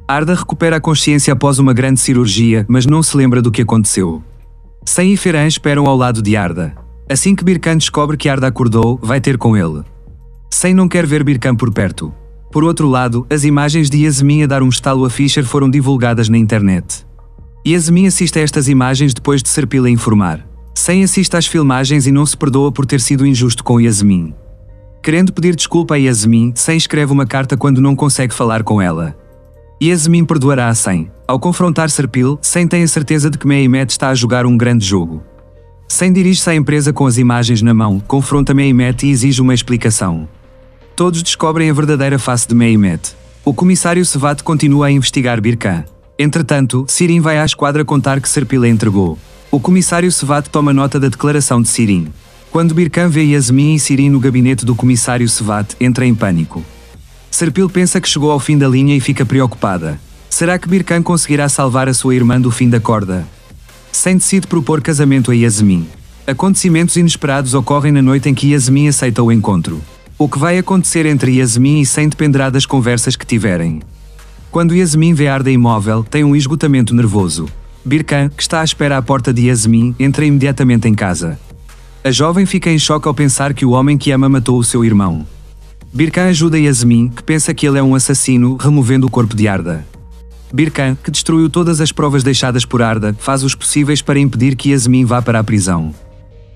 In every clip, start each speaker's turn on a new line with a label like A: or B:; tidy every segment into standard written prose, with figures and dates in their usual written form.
A: Arda recupera a consciência após uma grande cirurgia, mas não se lembra do que aconteceu. Sen e Ferhan esperam ao lado de Arda. Assim que Birkan descobre que Arda acordou, vai ter com ele. Sen não quer ver Birkan por perto. Por outro lado, as imagens de Yasmin a dar um estalo a Fischer foram divulgadas na internet. Yasmin assiste a estas imagens depois de Serpil a informar. Sen assiste às filmagens e não se perdoa por ter sido injusto com Yasmin. Querendo pedir desculpa a Yasmin, Sen escreve uma carta quando não consegue falar com ela. Yasmin perdoará a Sen. Ao confrontar Serpil, Sen tem a certeza de que Mehmet está a jogar um grande jogo. Sen dirige-se à empresa com as imagens na mão, confronta Mehmet e exige uma explicação. Todos descobrem a verdadeira face de Mehmet. O comissário Sevat continua a investigar Birkan. Entretanto, Sirin vai à esquadra contar que Serpil a entregou. O comissário Sevat toma nota da declaração de Sirin. Quando Birkan vê Yasmin e Sirin no gabinete do comissário Sevat, entra em pânico. Serpil pensa que chegou ao fim da linha e fica preocupada. Será que Birkan conseguirá salvar a sua irmã do fim da corda? Sen decide propor casamento a Yasmin. Acontecimentos inesperados ocorrem na noite em que Yasmin aceita o encontro. O que vai acontecer entre Yasmin e Sen dependerá das conversas que tiverem. Quando Yasmin vê Arda imóvel, tem um esgotamento nervoso. Birkan, que está à espera à porta de Yasmin, entra imediatamente em casa. A jovem fica em choque ao pensar que o homem que ama matou o seu irmão. Birkan ajuda Yasmin, que pensa que ele é um assassino, removendo o corpo de Arda. Birkan, que destruiu todas as provas deixadas por Arda, faz os possíveis para impedir que Yasmin vá para a prisão.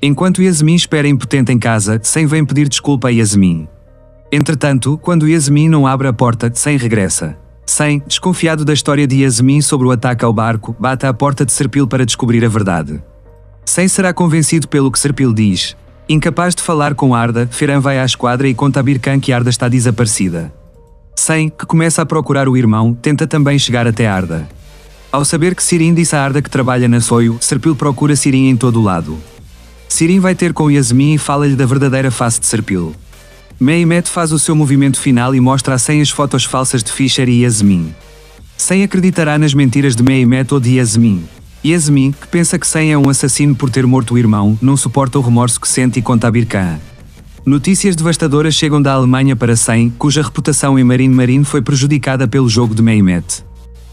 A: Enquanto Yasmin espera impotente em casa, Sen vem pedir desculpa a Yasmin. Entretanto, quando Yasmin não abre a porta, Sen regressa. Sen, desconfiado da história de Yasmin sobre o ataque ao barco, bate à porta de Serpil para descobrir a verdade. Sen será convencido pelo que Serpil diz. Incapaz de falar com Arda, Ferhan vai à esquadra e conta a Birkan que Arda está desaparecida. Sen, que começa a procurar o irmão, tenta também chegar até Arda. Ao saber que Sirin disse a Arda que trabalha na Soio, Serpil procura Sirin em todo o lado. Sirin vai ter com Yasmin e fala-lhe da verdadeira face de Serpil. Mehmet faz o seu movimento final e mostra a Sen as fotos falsas de Fischer e Yasmin. Sen acreditará nas mentiras de Mehmet ou de Yasmin. Yasmin, que pensa que Sen é um assassino por ter morto o irmão, não suporta o remorso que sente e conta a Birkan. Notícias devastadoras chegam da Alemanha para Sen, cuja reputação em Marine foi prejudicada pelo jogo de Mehmet.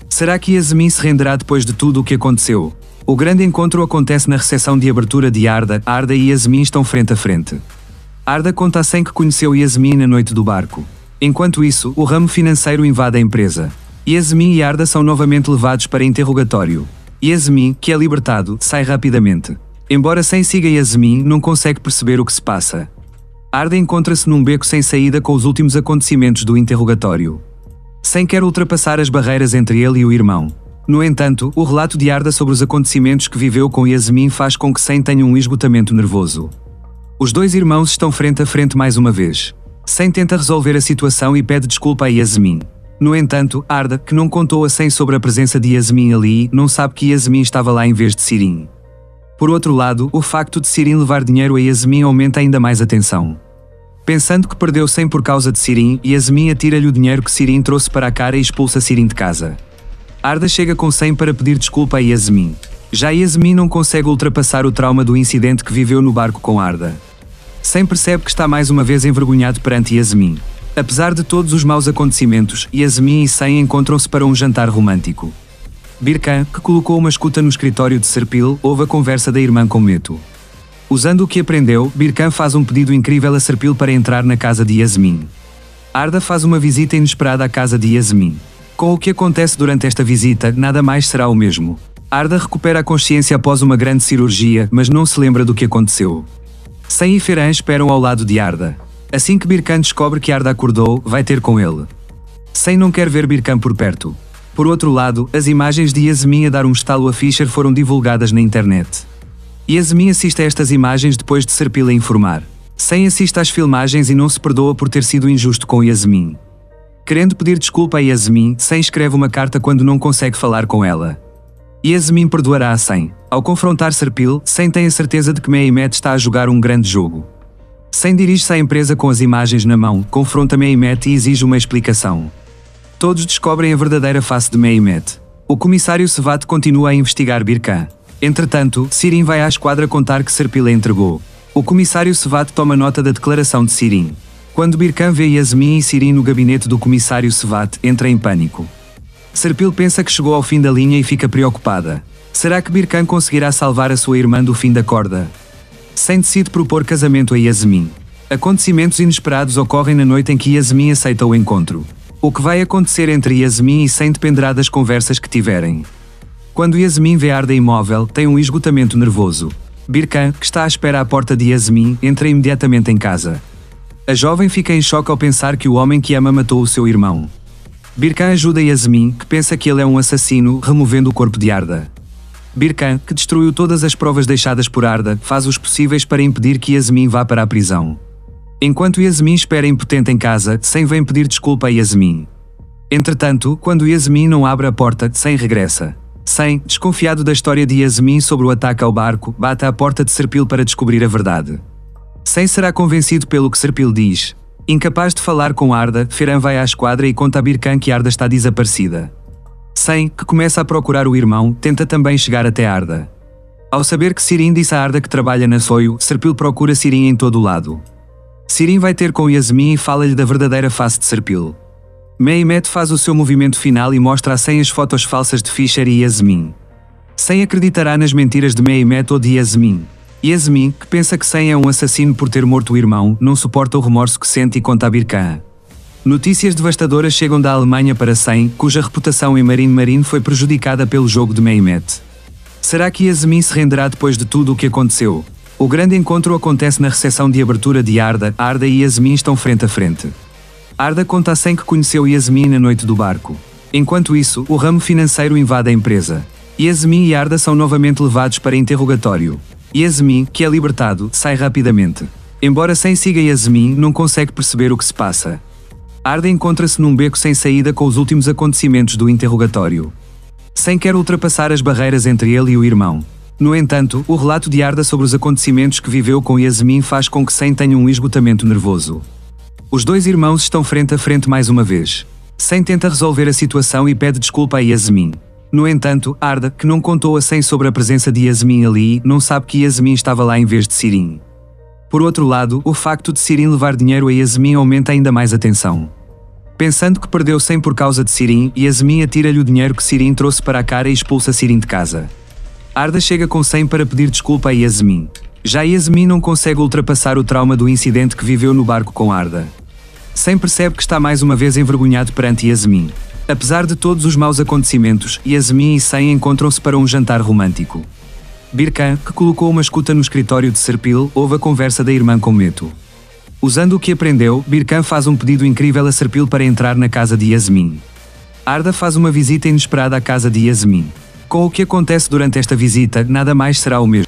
A: Será que Yasmin se renderá depois de tudo o que aconteceu? O grande encontro acontece na recepção de abertura de Arda. Arda e Yasmin estão frente a frente. Arda conta a Sen que conheceu Yasmin na noite do barco. Enquanto isso, o ramo financeiro invade a empresa. Yasmin e Arda são novamente levados para interrogatório. Yasmin, que é libertado, sai rapidamente. Embora Sen siga Yasmin, não consegue perceber o que se passa. Arda encontra-se num beco sem saída com os últimos acontecimentos do interrogatório. Sen quer ultrapassar as barreiras entre ele e o irmão. No entanto, o relato de Arda sobre os acontecimentos que viveu com Yasmin faz com que Sen tenha um esgotamento nervoso. Os dois irmãos estão frente a frente mais uma vez. Sen tenta resolver a situação e pede desculpa a Yasmin. No entanto, Arda, que não contou a Sen sobre a presença de Yasmin ali, não sabe que Yasmin estava lá em vez de Sirin. Por outro lado, o facto de Sirin levar dinheiro a Yasmin aumenta ainda mais a tensão. Pensando que perdeu Sen por causa de Sirin, Yasmin atira-lhe o dinheiro que Sirin trouxe para a cara e expulsa Sirin de casa. Arda chega com Sen para pedir desculpa a Yasmin. Já Yasmin não consegue ultrapassar o trauma do incidente que viveu no barco com Arda. Sen percebe que está mais uma vez envergonhado perante Yasmin. Apesar de todos os maus acontecimentos, Yasmin e Sen encontram-se para um jantar romântico. Birkan, que colocou uma escuta no escritório de Serpil, ouve a conversa da irmã com Meto. Usando o que aprendeu, Birkan faz um pedido incrível a Serpil para entrar na casa de Yasmin. Arda faz uma visita inesperada à casa de Yasmin. Com o que acontece durante esta visita, nada mais será o mesmo. Arda recupera a consciência após uma grande cirurgia, mas não se lembra do que aconteceu. Sen e Ferhan esperam ao lado de Arda. Assim que Birkan descobre que Arda acordou, vai ter com ele. Sen não quer ver Birkan por perto. Por outro lado, as imagens de Yasmin a dar um estalo a Fischer foram divulgadas na internet. Yasmin assiste a estas imagens depois de Serpil a informar. Sen assiste às filmagens e não se perdoa por ter sido injusto com Yasmin. Querendo pedir desculpa a Yasmin, Sen escreve uma carta quando não consegue falar com ela. Yasmin perdoará a Sen. Ao confrontar Serpil, Sen tem a certeza de que Mehmet está a jogar um grande jogo. Sen dirige-se à empresa com as imagens na mão, confronta Mehmet e exige uma explicação. Todos descobrem a verdadeira face de Mehmet. O comissário Sevat continua a investigar Birkan. Entretanto, Sirin vai à esquadra contar que Serpil a entregou. O comissário Sevat toma nota da declaração de Sirin. Quando Birkan vê Yasmin e Sirin no gabinete do comissário Sevat, entra em pânico. Serpil pensa que chegou ao fim da linha e fica preocupada. Será que Birkan conseguirá salvar a sua irmã do fim da corda? Sem decide propor casamento a Yasmin. Acontecimentos inesperados ocorrem na noite em que Yasmin aceita o encontro. O que vai acontecer entre Yasmin e Sem dependerá das conversas que tiverem. Quando Yasmin vê Arda imóvel, tem um esgotamento nervoso. Birkan, que está à espera à porta de Yasmin, entra imediatamente em casa. A jovem fica em choque ao pensar que o homem que ama matou o seu irmão. Birkan ajuda Yasmin, que pensa que ele é um assassino, removendo o corpo de Arda. Birkan, que destruiu todas as provas deixadas por Arda, faz os possíveis para impedir que Yasmin vá para a prisão. Enquanto Yasmin espera impotente em casa, Sem vem pedir desculpa a Yasmin. Entretanto, quando Yasmin não abre a porta, Sem regressa. Sem, desconfiado da história de Yasmin sobre o ataque ao barco, bate à porta de Serpil para descobrir a verdade. Sem será convencido pelo que Serpil diz. Incapaz de falar com Arda, Ferhan vai à esquadra e conta a Birkan que Arda está desaparecida. Sem, que começa a procurar o irmão, tenta também chegar até Arda. Ao saber que Sirin disse a Arda que trabalha na Soio, Serpil procura Sirin em todo o lado. Sirin vai ter com Yasmin e fala-lhe da verdadeira face de Serpil. Mehmet faz o seu movimento final e mostra a Sem as fotos falsas de Fischer e Yasmin. Sem acreditará nas mentiras de Mehmet ou de Yasmin. Yasmin, que pensa que Sem é um assassino por ter morto o irmão, não suporta o remorso que sente e conta a Birkan. Notícias devastadoras chegam da Alemanha para Sem, cuja reputação em Marine foi prejudicada pelo jogo de Mehmet. Será que Yasmin se renderá depois de tudo o que aconteceu? O grande encontro acontece na recepção de abertura de Arda. Arda e Yasmin estão frente a frente. Arda conta a Sem que conheceu Yasmin na noite do barco. Enquanto isso, o ramo financeiro invade a empresa. Yasmin e Arda são novamente levados para interrogatório. Yasmin, que é libertado, sai rapidamente. Embora Sem siga Yasmin, não consegue perceber o que se passa. Arda encontra-se num beco sem saída com os últimos acontecimentos do interrogatório. Sem quer ultrapassar as barreiras entre ele e o irmão. No entanto, o relato de Arda sobre os acontecimentos que viveu com Yasmin faz com que Sem tenha um esgotamento nervoso. Os dois irmãos estão frente a frente mais uma vez. Sem tenta resolver a situação e pede desculpa a Yasmin. No entanto, Arda, que não contou a Sem sobre a presença de Yasmin ali, não sabe que Yasmin estava lá em vez de Sirin. Por outro lado, o facto de Sirin levar dinheiro a Yasmin aumenta ainda mais a tensão. Pensando que perdeu Sem por causa de Sirin, Yasmin atira-lhe o dinheiro que Sirin trouxe para a cara e expulsa Sirin de casa. Arda chega com Sem para pedir desculpa a Yasmin. Já Yasmin não consegue ultrapassar o trauma do incidente que viveu no barco com Arda. Sem percebe que está mais uma vez envergonhado perante Yasmin. Apesar de todos os maus acontecimentos, Yasmin e Sem encontram-se para um jantar romântico. Birkan, que colocou uma escuta no escritório de Serpil, ouve a conversa da irmã com Meto. Usando o que aprendeu, Birkan faz um pedido incrível a Serpil para entrar na casa de Yasmin. Arda faz uma visita inesperada à casa de Yasmin. Com o que acontece durante esta visita, nada mais será o mesmo.